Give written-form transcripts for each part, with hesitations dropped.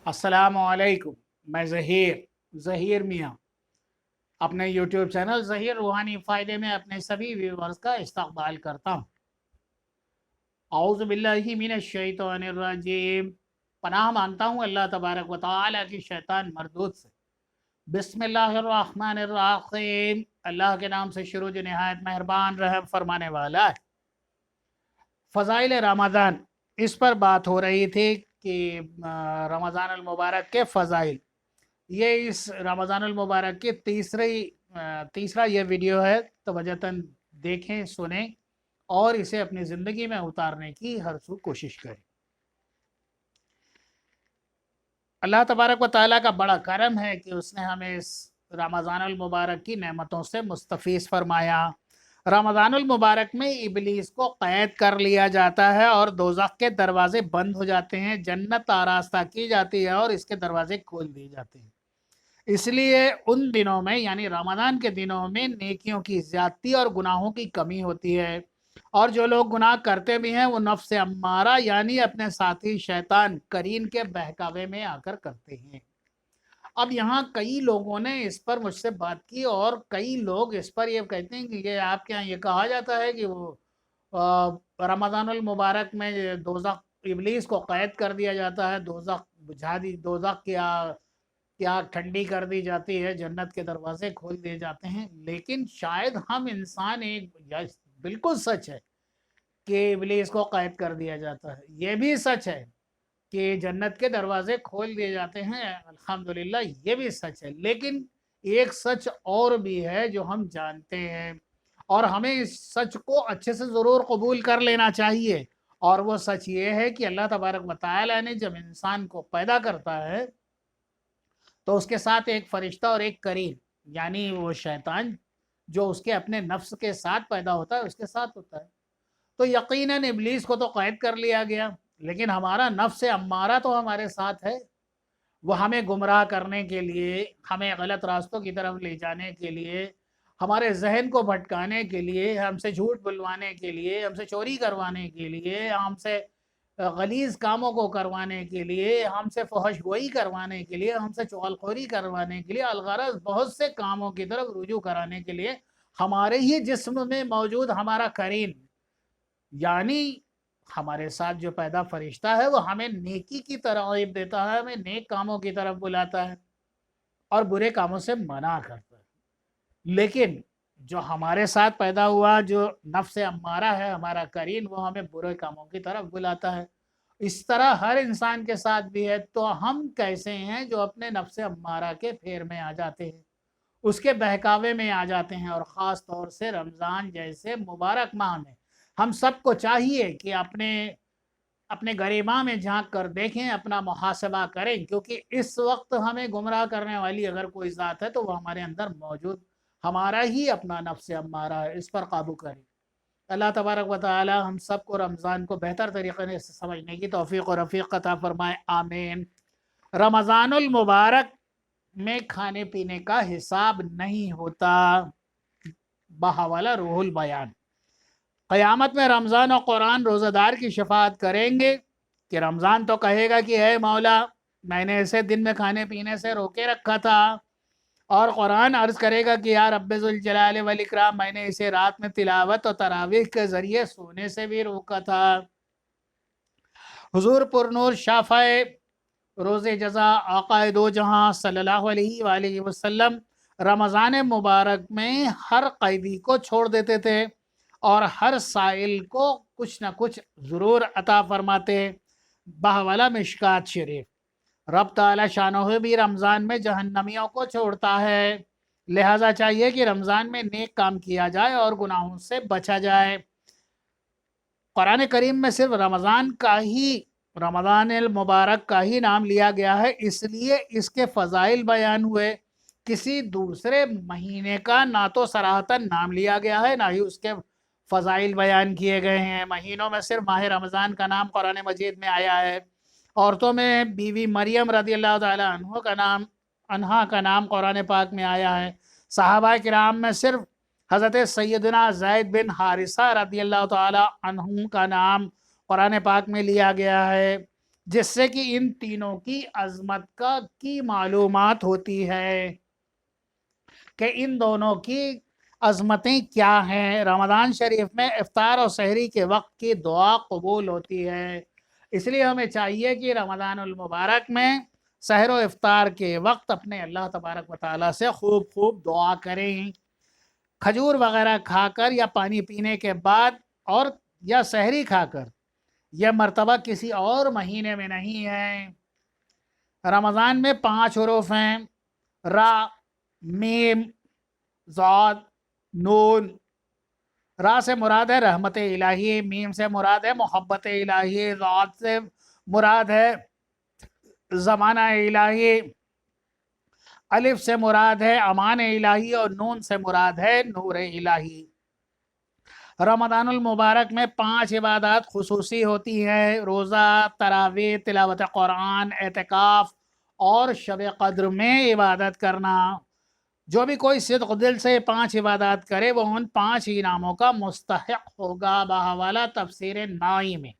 अस्सलाम वालेकुम। मैं ज़हीर मियाँ अपने यूट्यूब चैनल ज़हीर रूहानी फ़ायदे में अपने सभी व्यूवर्स का इस्तकबाल करता हूँ। औज़ु बिल्लाहि मिनश शैतानिर रजीम। पनाह मांगता हूँ अल्लाह तबारक व तआला की शैतान मरदूद से। बिस्मिल्लाहिर रहमानिर रहीम। अल्लाह के नाम से शुरू जो निहायत मेहरबान रहम फरमाने वाला है। फ़ज़ाइल रमज़ान, इस पर बात हो रही थी कि रमज़ान अल मुबारक के फ़ज़ाइल। ये इस रमज़ान अल मुबारक की तीसरा ये वीडियो है। तवज्जुहन देखें, सुने और इसे अपनी ज़िंदगी में उतारने की हर सू कोशिश करें। अल्लाह तबारक व तआला का बड़ा करम है कि उसने हमें इस रमज़ान अल मुबारक की नेमतों से मुस्तफ़ीज़ फरमाया। रमज़ान अल मुबारक में इबलीस को क़ैद कर लिया जाता है और दोज़ख के दरवाज़े बंद हो जाते हैं, जन्नत आरास्ता की जाती है और इसके दरवाज़े खोल दिए जाते हैं। इसलिए उन दिनों में यानी रमज़ान के दिनों में नेकियों की ज़्यादती और गुनाहों की कमी होती है, और जो लोग गुनाह करते भी हैं वो नफ्स अम्मारा यानी अपने साथी शैतान करीन के बहकावे में आकर करते हैं। अब यहाँ कई लोगों ने इस पर मुझसे बात की और कई लोग इस पर ये कहते हैं कि ये आपके यहाँ ये कहा जाता है कि वो रमज़ानुल मुबारक में दोज़ख इबलीस को कैद कर दिया जाता है, दोज़ख बुझा दी, दोज़ख की आग ठंडी कर दी जाती है, जन्नत के दरवाजे खोल दिए जाते हैं। लेकिन शायद हम इंसान बिल्कुल सच है कि इबलीस को कैद कर दिया जाता है, ये भी सच है कि जन्नत के दरवाजे खोल दिए जाते हैं, अल्हम्दुलिल्लाह ये भी सच है। लेकिन एक सच और भी है जो हम जानते हैं और हमें इस सच को अच्छे से ज़रूर कबूल कर लेना चाहिए, और वो सच ये है कि अल्लाह तबारक व तआला ने जब इंसान को पैदा करता है तो उसके साथ एक फरिश्ता और एक करीन यानी वो शैतान जो उसके अपने नफ्स के साथ पैदा होता है उसके साथ होता है। तो यकीनन इबलीस को तो कैद कर लिया गया, लेकिन हमारा नफ्स अम्मारा तो हमारे साथ है। वो हमें गुमराह करने के लिए, हमें गलत रास्तों की तरफ ले जाने के लिए, हमारे जहन को भटकाने के लिए, हमसे झूठ बुलवाने के लिए, हमसे चोरी करवाने के लिए, हमसे गलीज़ कामों को करवाने के लिए, हमसे फहश गोई करवाने के लिए, हमसे चुगलखोरी करवाने के लिए, अलगरज बहुत से कामों की तरफ रुजू कराने के लिए हमारे ही जिस्म में मौजूद हमारा करीन यानी हमारे साथ जो पैदा फरिश्ता है वो हमें नेकी की तरगीब देता है, हमें नेक कामों की तरफ बुलाता है और बुरे कामों से मना करता है। लेकिन जो हमारे साथ पैदा हुआ जो नफ्स अम्मारा है, हमारा करीन, वो हमें बुरे कामों की तरफ बुलाता है। इस तरह हर इंसान के साथ भी है। तो हम कैसे हैं जो अपने नफ्स अम्मारा के फेर में आ जाते हैं, उसके बहकावे में आ जाते हैं। और ख़ास तौर से रमज़ान जैसे मुबारक माह में हम सबको चाहिए कि अपने अपने गरिमा में झांक कर देखें, अपना मुहासबा करें, क्योंकि इस वक्त हमें गुमराह करने वाली अगर कोई ज़ात है तो वो हमारे अंदर मौजूद हमारा ही अपना नफ्स अम्मारा है। इस पर काबू करें। अल्लाह तबारक व तआला हम सबको रमज़ान को बेहतर तरीक़े से समझने की तौफ़ीक़ और रफ़ीक़ अता फ़रमाए, आमीन। रमज़ानुल मुबारक में खाने पीने का हिसाब नहीं होता। बहवाला रूहुल बयान। क़यामत में रमज़ान और कुरान रोज़ादार की शफाअत करेंगे कि रमज़ान तो कहेगा कि है मौला, मैंने इसे दिन में खाने पीने से रोके रखा था, और कुरान अर्ज़ करेगा कि या रब्बे ज़ुल जलाल वल इकराम, मैंने इसे रात में तिलावत और तरावीह के ज़रिए सोने से भी रोका था। हुज़ूर पुरनूर शाफ़ाए रोज़े जज़ा आक़ाए दो जहाँ सल्लल्लाहु अलैहि वसल्लम रमज़ान मुबारक में हर कैदी को छोड़ देते थे और हर साइल को कुछ न कुछ ज़रूर अता फरमाते। बहवाला मिशकात शरीफ। रब ताला शानोह भी रमज़ान में जहन्नमियों को छोड़ता है, लिहाजा चाहिए कि रमज़ान में नेक काम किया जाए और गुनाहों से बचा जाए। कुरान करीम में सिर्फ रमज़ान मुबारक का ही नाम लिया गया है, इसलिए इसके फ़ज़ाइल बयान हुए। किसी दूसरे महीने का ना तो सराहतन नाम लिया गया है, ना ही उसके फ़ज़ाइल बयान किए गए हैं। महीनों में सिर्फ माह रमज़ान का नाम कुरान मजीद में आया है। औरतों में बीवी मरियम रज़ियल्लाहु ताला अन्हा का नाम कुरान पाक में आया है। सहाबा किराम में सिर्फ हज़रत सैयदना ज़ैद बिन हारिसा रज़ियल्लाहु ताला अन्हु का नाम कुरान पाक में लिया गया है। جس سے کہ ان تینوں کی عظمت کی معلومات ہوتی ہے کہ ان دونوں کی عظمتیں کیا ہیں۔ رمضان شریف میں افطار اور سحری کے وقت کی دعا قبول ہوتی ہے، اس لیے ہمیں چاہیے کہ رمضان المبارک میں سحر و افطار کے وقت اپنے اللہ تبارک و تعالیٰ سے خوب خوب دعا کریں۔ کھجور وغیرہ کھا کر یا پانی پینے کے بعد اور یا سحری کھا کر یہ مرتبہ کسی اور مہینے میں نہیں ہے۔ رمضان میں 5 حروف ہیں: را، میم، ضاد، نون۔ را سے مراد ہے رحمت الہی، میم سے مراد ہے محبت الہی، ضاد سے مراد ہے زمانہ الہی، الف سے مراد ہے امان الہی اور نون سے مراد ہے نور الہی۔ رمضان المبارک میں 5 عبادات خصوصی ہوتی ہیں: روزہ، تراویح، تلاوت قرآن، اعتکاف اور شب قدر میں عبادت کرنا۔ جو بھی کوئی صدق دل سے 5 عبادات کرے وہ ان 5 انعاموں کا مستحق ہوگا، بحوالہ تفسیر نائی میں۔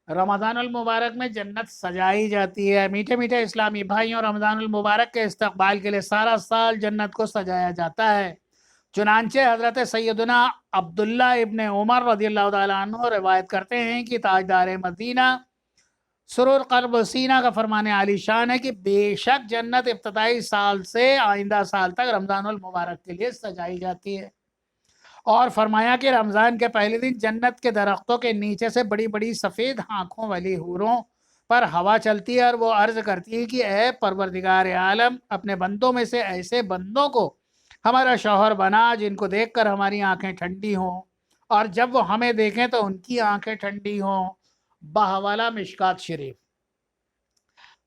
رمضان المبارک میں جنت سجائی جاتی ہے۔ میٹھے میٹھے اسلامی بھائیوں، رمضان المبارک کے استقبال کے لیے سارا سال جنت کو سجایا جاتا ہے۔ چنانچہ حضرت سیدنا عبداللہ ابن عمر رضی اللہ تعالیٰ عنہ روایت کرتے ہیں کہ تاجدار مدینہ سرور قلب سینہ کا فرمان عالی شان ہے کہ بے شک جنت ابتدائی سال سے آئندہ سال تک رمضان المبارک کے لیے سجائی جاتی ہے، اور فرمایا کہ رمضان کے پہلے دن جنت کے درختوں کے نیچے سے بڑی بڑی سفید آنکھوں والی حوروں پر ہوا چلتی ہے اور وہ عرض کرتی ہے کہ اے پروردگار عالم، اپنے بندوں میں سے ایسے بندوں کو ہمارا شوہر بنا جن کو دیکھ کر ہماری آنکھیں ٹھنڈی ہوں، اور جب وہ ہمیں دیکھیں تو ان کی آنکھیں ٹھنڈی ہوں۔ بحوالہ مشکات شریف۔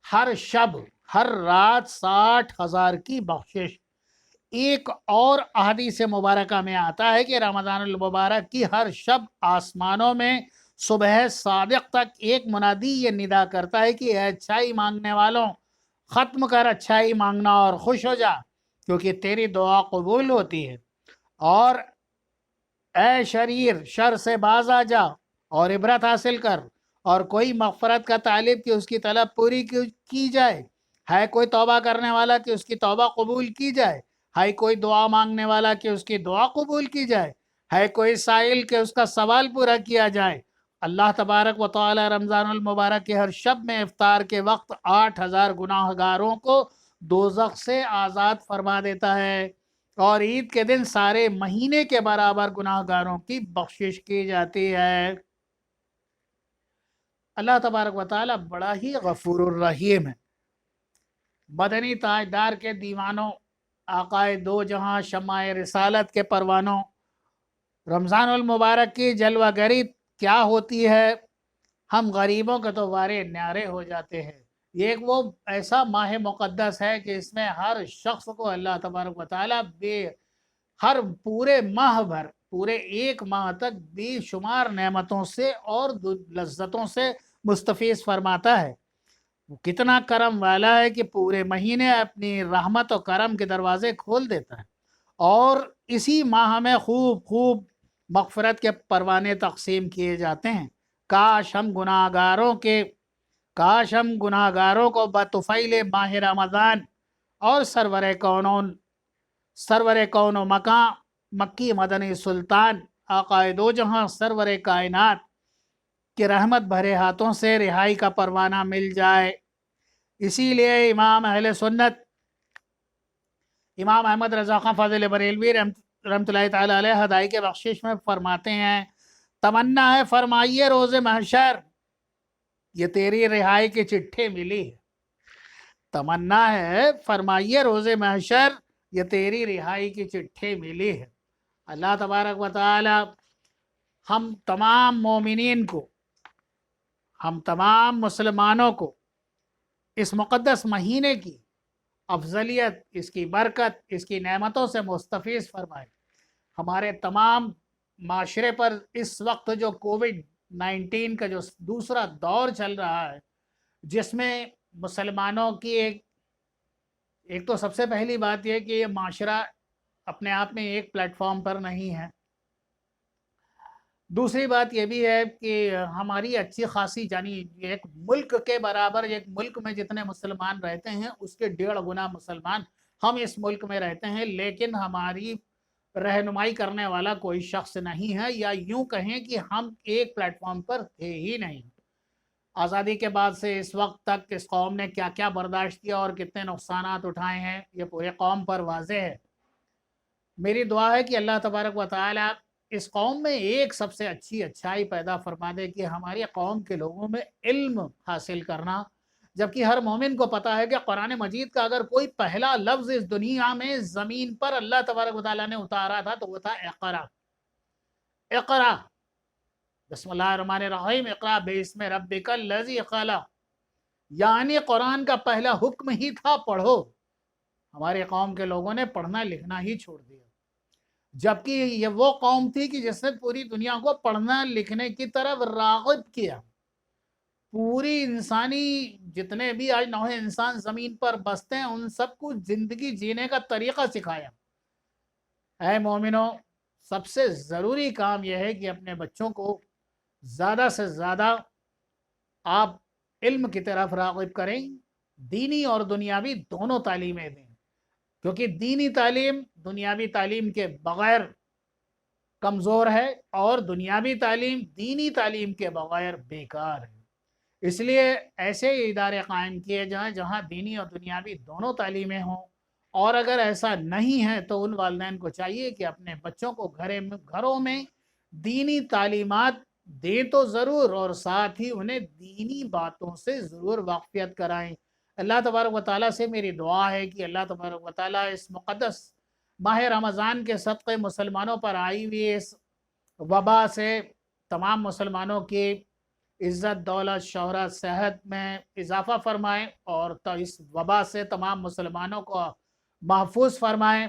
ہر شب ہر رات 60,000 کی بخشش۔ ایک اور احادیث مبارکہ میں آتا ہے کہ رمضان المبارک کی ہر شب آسمانوں میں صبح صادق تک ایک منادی یہ ندا کرتا ہے کہ اے اچھائی مانگنے والوں، ختم کر اچھائی مانگنا اور خوش ہو جا، کیونکہ تیری دعا قبول ہوتی ہے، اور اے شریر، شر سے باز آ جا اور عبرت حاصل کر، اور کوئی مغفرت کا طالب کہ اس کی طلب پوری کی جائے، ہے کوئی توبہ کرنے والا کہ اس کی توبہ قبول کی جائے، ہے کوئی دعا مانگنے والا کہ اس کی دعا قبول کی جائے، ہے کوئی سائل کہ اس کا سوال پورا کیا جائے۔ اللہ تبارک و تعالی رمضان المبارک کے ہر شب میں افطار کے وقت 8,000 گناہ گاروں کو دوزخ سے آزاد فرما دیتا ہے، اور عید کے دن سارے مہینے کے برابر گناہ گاروں کی بخشش کی جاتی ہے۔ اللہ تبارک و تعالی بڑا ہی غفور الرحیم ہے۔ مدنی تاجدار کے دیوانوں، آقائے دو جہاں، شمع رسالت کے پروانوں، رمضان المبارک کی جلوہ گری کیا ہوتی ہے؟ ہم غریبوں کے تو وارے نیارے ہو جاتے ہیں۔ یہ ایک وہ ایسا ماہ مقدس ہے کہ اس میں ہر شخص کو اللہ تبارک و تعالی ہر پورے ماہ بھر، پورے ایک ماہ تک بے شمار نعمتوں سے اور لذتوں سے مستفیض فرماتا ہے۔ وہ کتنا کرم والا ہے کہ پورے مہینے اپنی رحمت و کرم کے دروازے کھول دیتا ہے، اور اسی ماہ میں خوب خوب مغفرت کے پروانے تقسیم کیے جاتے ہیں۔ کاش ہم گناہ گاروں کو بطفیل ماہ رمضان اور سرور کون و مکان، مکی مدنی سلطان، آقائے دو جہاں، سرور کائنات کہ رحمت بھرے ہاتھوں سے رہائی کا پروانہ مل جائے۔ اسی لیے امام اہل سنت امام احمد رضا خان فاضل بریلوی رحمۃ اللہ تعالی علیہ ہدائی کے بخشش میں فرماتے ہیں، تمنا ہے فرمائیے روز محشر یہ تیری رہائی کی چٹھی ملی ہے۔ تمنا ہے فرمائیے روز محشر یہ تیری رہائی کی چٹھی ملی ہے۔ اللہ تبارک و تعالی ہم تمام مومنین کو، ہم تمام مسلمانوں کو اس مقدس مہینے کی افضلیت، اس کی برکت، اس کی نعمتوں سے مستفیض فرمائے۔ ہمارے تمام معاشرے پر اس وقت جو کووڈ-19 کا جو دوسرا دور چل رہا ہے، جس میں مسلمانوں کی ایک تو سب سے پہلی بات یہ کہ یہ معاشرہ اپنے آپ میں ایک پلیٹ فارم پر نہیں ہے، दूसरी बात ये भी है कि हमारी अच्छी खासी यानी एक मुल्क के बराबर, एक मुल्क में जितने मुसलमान रहते हैं उसके 1.5 गुना मुसलमान हम इस मुल्क में रहते हैं, लेकिन हमारी रहनुमाई करने वाला कोई शख्स नहीं है, या यूं कहें कि हम एक प्लेटफॉर्म पर थे ही नहीं। आज़ादी के बाद से इस वक्त तक इस कौम ने क्या क्या बर्दाश्त किया और कितने नुकसानात उठाए हैं, ये पूरे कौम पर वाज़ेह है। मेरी दुआ है कि अल्लाह तबारक व तआला इस कौम में एक सबसे अच्छी अच्छाई पैदा फरमा दे कि हमारी कौम के लोगों में इल्म हासिल करना। जबकि हर मोमिन को पता है कि कुरान मजीद का अगर कोई पहला लफ्ज़ इस दुनिया में ज़मीन पर अल्लाह तबारक व तआला ने उतारा था तो वो था इक़रा। इक़रा, बिस्मिल्लाहिर्रहमानिर्रहीम, इक़रा बिस्मि रब्बिकल लज़ी ख़लक़, यानी कुरान का पहला हुक्म ही था पढ़ो। हमारे कौम के लोगों ने पढ़ना लिखना ही छोड़ दिया, जबकि ये वो कौम थी कि जिसने पूरी दुनिया को पढ़ना लिखने की तरफ राग़िब किया। पूरी इंसानी जितने भी आज नौहे इंसान ज़मीन पर बसते हैं उन सबको ज़िंदगी जीने का तरीक़ा सिखाया। ऐ मोमिनो, सबसे ज़रूरी काम यह है कि अपने बच्चों को ज़्यादा से ज़्यादा आप इल्म की तरफ राग़िब करें, दीनी और दुनियावी दोनों तालीमें दें, क्योंकि दीनी तालीम दुनियावी तालीम के बग़ैर कमज़ोर है और दुनियावी तालीम दीनी तालीम के बग़ैर बेकार है। इसलिए ऐसे इदारे कायम किए जाएँ जहाँ दीनी और दुनियावी दोनों तालीमें हों, और अगर ऐसा नहीं है तो उन वालिदैन को चाहिए कि अपने बच्चों को घरों में दीनी तालीमात दें तो ज़रूर, और साथ ही उन्हें दीनी बातों से ज़रूर वाक़फ़ियत कराएँ। अल्लाह तबारक व तआला से मेरी दुआ है कि अल्लाह तबारक व तआला इस मुक़द्दस माह रमज़ान के सदक़े मुसलमानों पर आई हुई इस वबा से तमाम मुसलमानों की इज़्ज़त, दौलत, शोहरत, सेहत में इजाफ़ा फ़रमाएँ, और तो इस वबा से तमाम मुसलमानों को महफूज फ़रमाएँ।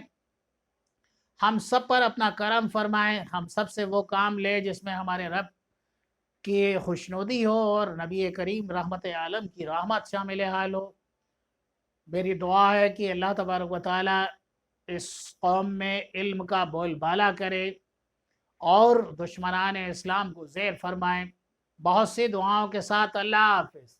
हम सब पर अपना करम फ़रमाएँ, हम सब से वो काम ले जिसमें हमारे रब की खुशनुदी हो और नबी करीम रहमत आलम की रहमत शामिल हाल हो। मेरी दुआ है कि अल्लाह तबारक व तआला इस कौम में इल्म का बोलबाला करे और दुश्मनान इस्लाम को ज़ेर फरमाएँ। बहुत सी दुआओं के साथ अल्लाह हाफ़िज़।